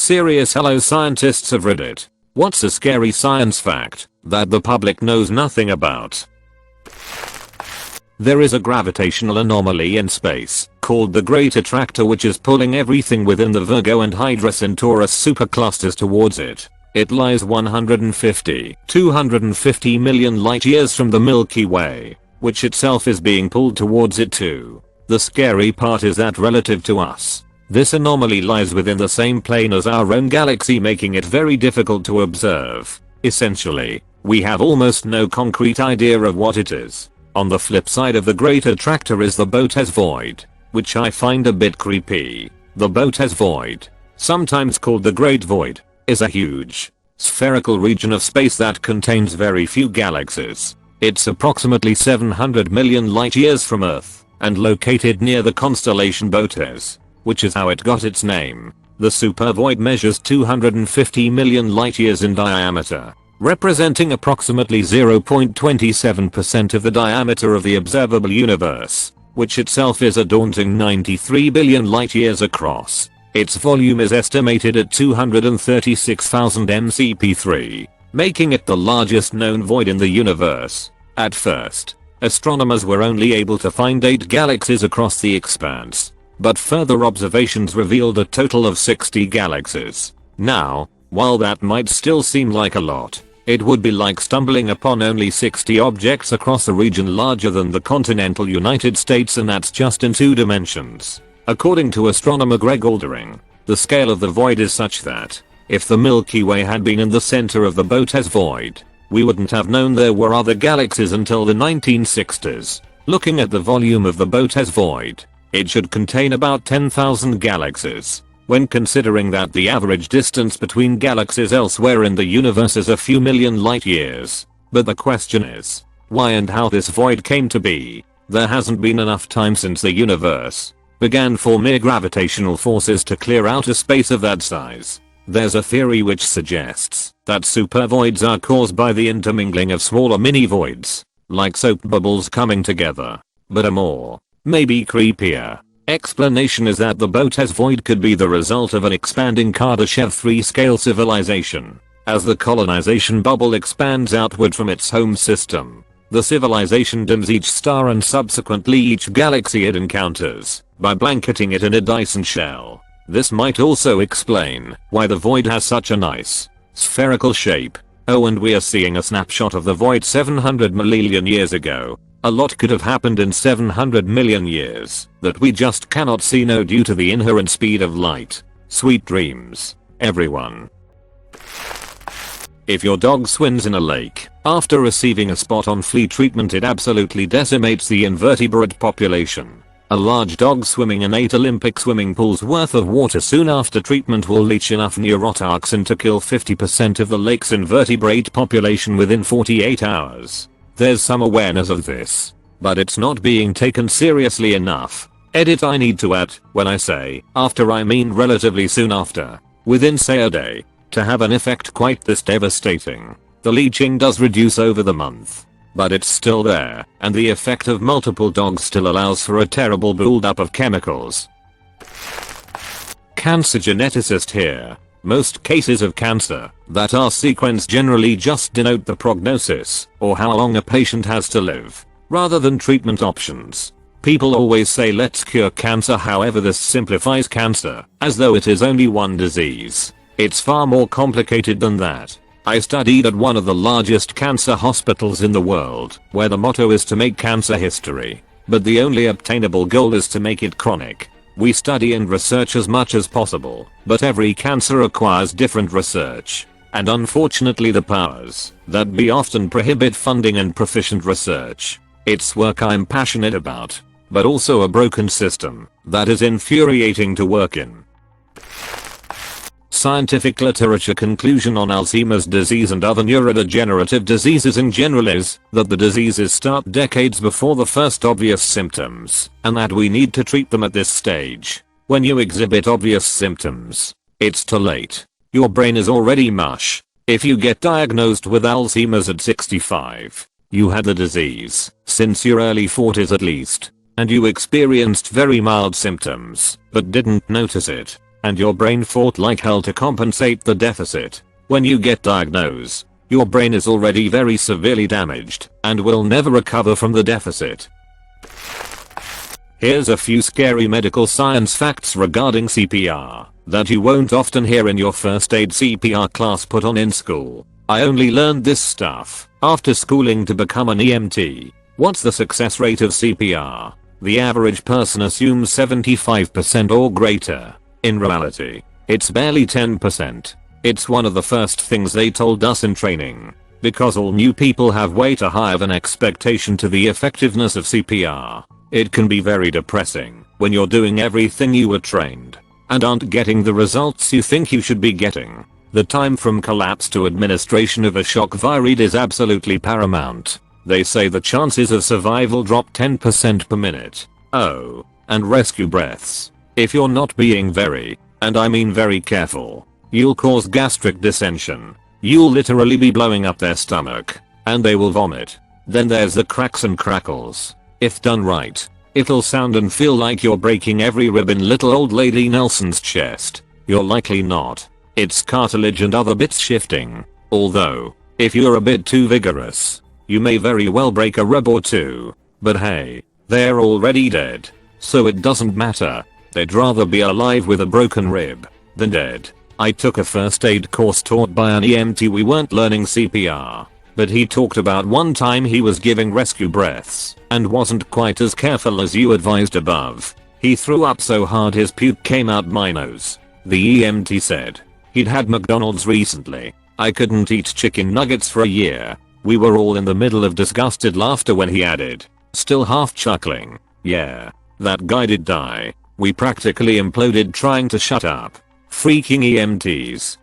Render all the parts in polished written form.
Serious hello scientists of Reddit. What's a scary science fact that the public knows nothing about? There is a gravitational anomaly in space called the Great Attractor, which is pulling everything within the Virgo and Hydra Centaurus superclusters towards it. It lies 250 million light years from the Milky Way, which itself is being pulled towards it too. The scary part is that relative to us, this anomaly lies within the same plane as our own galaxy, making it very difficult to observe. Essentially, we have almost no concrete idea of what it is. On the flip side of the Great Attractor is the Boötes Void, which I find a bit creepy. The Boötes Void, sometimes called the Great Void, is a huge, spherical region of space that contains very few galaxies. It's approximately 700 million light years from Earth, and located near the constellation Boötes, which is how it got its name. The supervoid measures 250 million light years in diameter, representing approximately 0.27% of the diameter of the observable universe, which itself is a daunting 93 billion light years across. Its volume is estimated at 236,000 mcp3, making it the largest known void in the universe. At first, astronomers were only able to find 8 galaxies across the expanse, but further observations revealed a total of 60 galaxies. Now, while that might still seem like a lot, it would be like stumbling upon only 60 objects across a region larger than the continental United States, and that's just in 2 dimensions. According to astronomer Greg Aldering, the scale of the void is such that, if the Milky Way had been in the center of the Boötes Void, we wouldn't have known there were other galaxies until the 1960s. Looking at the volume of the Boötes Void, it should contain about 10,000 galaxies. When considering that the average distance between galaxies elsewhere in the universe is a few million light years. But the question is, why and how this void came to be? There hasn't been enough time since the universe began for mere gravitational forces to clear out a space of that size. There's a theory which suggests that supervoids are caused by the intermingling of smaller mini voids, like soap bubbles coming together. But a more, maybe creepier, explanation is that the Boötes Void could be the result of an expanding Kardashev 3 scale civilization. As the colonization bubble expands outward from its home system, the civilization dims each star and subsequently each galaxy it encounters by blanketing it in a Dyson shell. This might also explain why the void has such a nice, spherical shape. Oh, and we are seeing a snapshot of the void 700 million years ago. A lot could have happened in 700 million years that we just cannot see now due to the inherent speed of light. Sweet dreams, everyone. If your dog swims in a lake after receiving a spot-on flea treatment, it absolutely decimates the invertebrate population. A large dog swimming in 8 Olympic swimming pools worth of water soon after treatment will leach enough neurotoxin to kill 50% of the lake's invertebrate population within 48 hours. There's some awareness of this, but it's not being taken seriously enough. Edit: I need to add, when I say after I mean relatively soon after, within say a day. To have an effect quite this devastating, the leaching does reduce over the month, but it's still there, and the effect of multiple dogs still allows for a terrible buildup of chemicals. Cancer geneticist here. Most cases of cancer that are sequenced generally just denote the prognosis, or how long a patient has to live, rather than treatment options. People always say let's cure cancer, however this simplifies cancer, as though it is only one disease. It's far more complicated than that. I studied at one of the largest cancer hospitals in the world, where the motto is to make cancer history, but the only obtainable goal is to make it chronic. We study and research as much as possible, but every cancer requires different research, and unfortunately the powers that be often prohibit funding and proficient research. It's work I'm passionate about, but also a broken system that is infuriating to work in. Scientific literature conclusion on Alzheimer's disease and other neurodegenerative diseases in general is that the diseases start decades before the first obvious symptoms, and that we need to treat them at this stage. When you exhibit obvious symptoms, it's too late. Your brain is already mush. If you get diagnosed with Alzheimer's at 65, you had the disease since your early 40s at least, and you experienced very mild symptoms, but didn't notice it. and your brain fought like hell to compensate the deficit. When you get diagnosed, your brain is already very severely damaged and will never recover from the deficit. Here's a few scary medical science facts regarding CPR that you won't often hear in your first aid CPR class put on in school. I only learned this stuff after schooling to become an EMT. What's the success rate of CPR? The average person assumes 75% or greater. In reality, it's barely 10%. It's one of the first things they told us in training, because all new people have way too high of an expectation to the effectiveness of CPR. It can be very depressing when you're doing everything you were trained and aren't getting the results you think you should be getting. The time from collapse to administration of a shock viride is absolutely paramount. They say the chances of survival drop 10% per minute. Oh, and rescue breaths. If you're not being very, and I mean very careful, you'll cause gastric dissension. You'll literally be blowing up their stomach, and they will vomit. Then there's the cracks and crackles. If done right, it'll sound and feel like you're breaking every rib in little old lady Nelson's chest. You're likely not. It's cartilage and other bits shifting. Although, if you're a bit too vigorous, you may very well break a rib or two. But hey, they're already dead, so it doesn't matter. They'd rather be alive with a broken rib than dead. I took a first aid course taught by an EMT. We weren't learning CPR, but he talked about one time he was giving rescue breaths and wasn't quite as careful as you advised above. He threw up so hard his puke came out my nose. The EMT said he'd had McDonald's recently. I couldn't eat chicken nuggets for a year. We were all in the middle of disgusted laughter when he added, still half chuckling, "Yeah, that guy did die. We practically imploded trying to shut up." Freaking EMTs.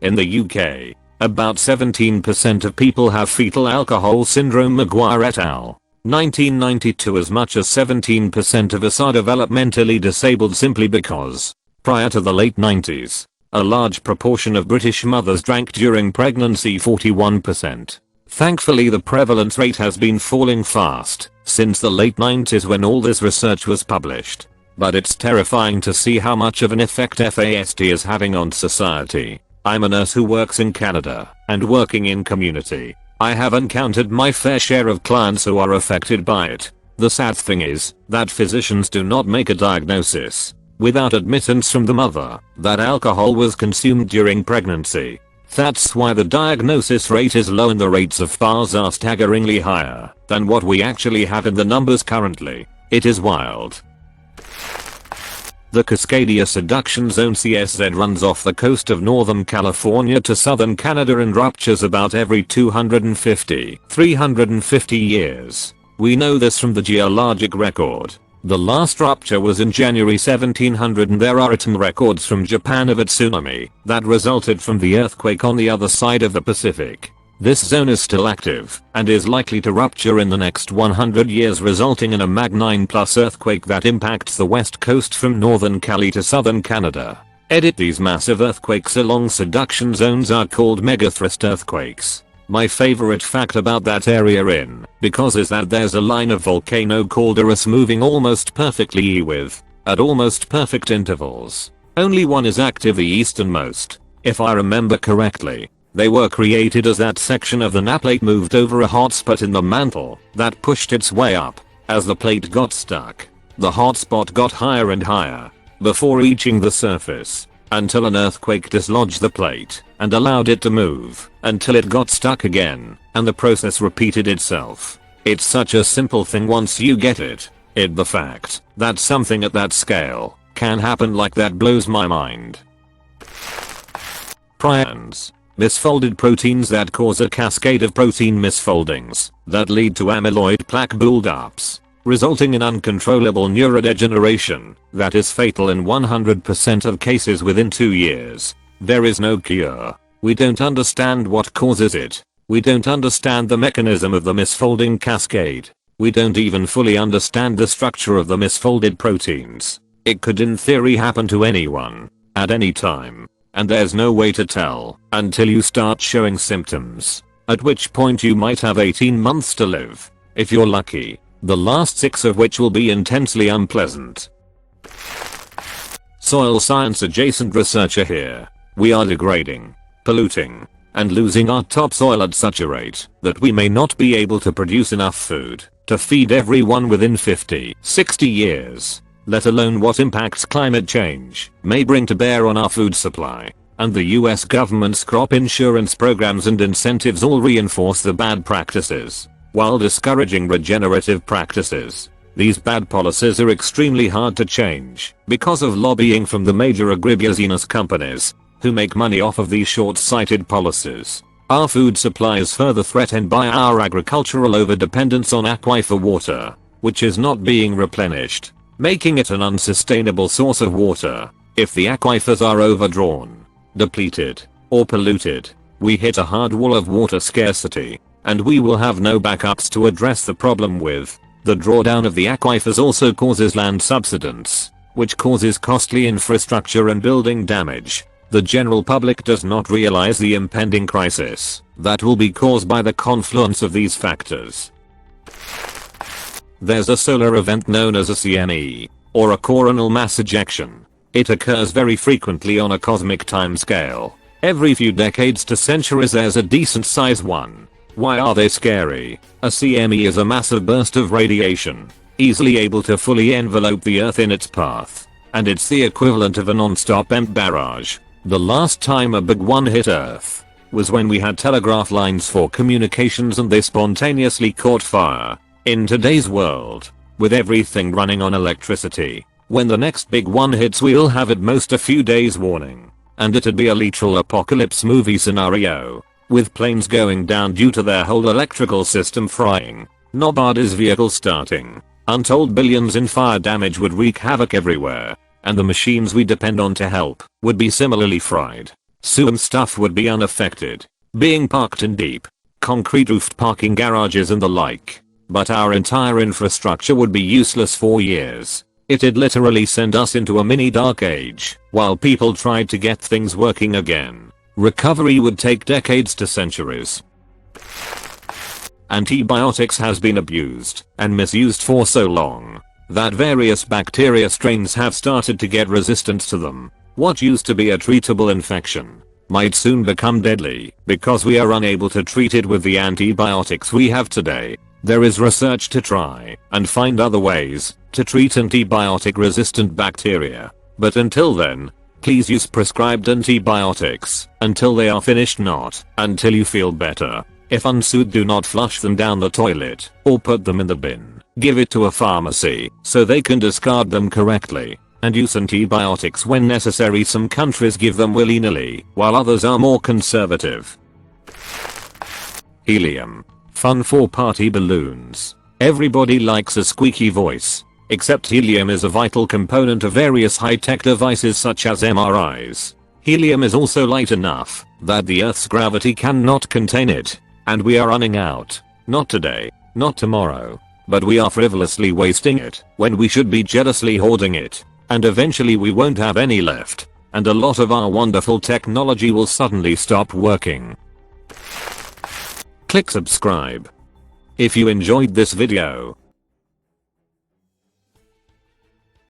In the UK, about 17% of people have fetal alcohol syndrome. Maguire et al. 1992. As much as 17% of us are developmentally disabled simply because, prior to the late 90s, a large proportion of British mothers drank during pregnancy. 41%. Thankfully the prevalence rate has been falling fast since the late 90s when all this research was published. But it's terrifying to see how much of an effect FASD is having on society. I'm a nurse who works in Canada, and working in community, I have encountered my fair share of clients who are affected by it. The sad thing is that physicians do not make a diagnosis without admittance from the mother that alcohol was consumed during pregnancy. That's why the diagnosis rate is low and the rates of FARS are staggeringly higher than what we actually have in the numbers currently. It is wild. The Cascadia Subduction Zone (CSZ) runs off the coast of Northern California to southern Canada and ruptures about every 350 years. We know this from the geologic record. The last rupture was in January 1700 and there are written records from Japan of a tsunami that resulted from the earthquake on the other side of the Pacific. This zone is still active and is likely to rupture in the next 100 years, resulting in a Mag 9+ earthquake that impacts the west coast from northern Cali to southern Canada. These massive earthquakes along subduction zones are called megathrust earthquakes. My favorite fact about that area is that there's a line of volcano calders moving almost perfectly at almost perfect intervals. Only one is active, the easternmost. If I remember correctly, they were created as that section of the naplate moved over a hotspot in the mantle that pushed its way up. As the plate got stuck, the hotspot got higher and higher before reaching the surface, until an earthquake dislodged the plate and allowed it to move until it got stuck again, and the process repeated itself. It's such a simple thing once you get it. The fact that something at that scale can happen like that blows my mind. Prions. Misfolded proteins that cause a cascade of protein misfoldings that lead to amyloid plaque buildups, resulting in uncontrollable neurodegeneration that is fatal in 100% of cases within 2 years. There is no cure. We don't understand what causes it. We don't understand the mechanism of the misfolding cascade. We don't even fully understand the structure of the misfolded proteins. It could in theory happen to anyone, at any time. And there's no way to tell until you start showing symptoms, at which point you might have 18 months to live, if you're lucky, the last 6 of which will be intensely unpleasant. soil science adjacent researcher here. We are degrading, polluting, and losing our topsoil at such a rate that we may not be able to produce enough food to feed everyone within 50, 60 years, let alone what impacts climate change may bring to bear on our food supply. And the US government's crop insurance programs and incentives all reinforce the bad practices, while discouraging regenerative practices. These bad policies are extremely hard to change because of lobbying from the major agribusiness companies who make money off of these short-sighted policies. Our food supply is further threatened by our agricultural overdependence on aquifer water, which is not being replenished, making it an unsustainable source of water. If the aquifers are overdrawn, depleted, or polluted, we hit a hard wall of water scarcity, and we will have no backups to address the problem with. The drawdown of the aquifers also causes land subsidence, which causes costly infrastructure and building damage. The general public does not realize the impending crisis that will be caused by the confluence of these factors. There's a solar event known as a CME, or a coronal mass ejection. It occurs very frequently on a cosmic timescale. Every few decades to centuries there's a decent sized one. Why are they scary? A CME is a massive burst of radiation, easily able to fully envelope the Earth in its path, and it's the equivalent of a non-stop EMP barrage. The last time a big one hit Earth was when we had telegraph lines for communications and they spontaneously caught fire. In today's world, with everything running on electricity, when the next big one hits we'll have at most a few days warning, and it'd be a literal apocalypse movie scenario, with planes going down due to their whole electrical system frying, nobody's vehicle starting, untold billions in fire damage would wreak havoc everywhere, and the machines we depend on to help would be similarly fried. Some stuff would be unaffected, being parked in deep, concrete-roofed parking garages and the like, but our entire infrastructure would be useless for years. It'd literally send us into a mini dark age while people tried to get things working again. Recovery would take decades to centuries. Antibiotics has been abused and misused for so long that various bacteria strains have started to get resistance to them. What used to be a treatable infection might soon become deadly because we are unable to treat it with the antibiotics we have today. There is research to try and find other ways to treat antibiotic resistant bacteria, but until then, please use prescribed antibiotics until they are finished, not until you feel better. If unsued, do not flush them down the toilet or put them in the bin. Give it to a pharmacy so they can discard them correctly, and use antibiotics when necessary. Some countries give them willy-nilly, while others are more conservative. Helium. Fun for party balloons. Everybody likes a squeaky voice, except helium is a vital component of various high-tech devices such as MRIs. Helium is also light enough that the Earth's gravity cannot contain it, and we are running out. Not today, not tomorrow, but we are frivolously wasting it when we should be jealously hoarding it, and eventually we won't have any left, and a lot of our wonderful technology will suddenly stop working. Click subscribe if you enjoyed this video.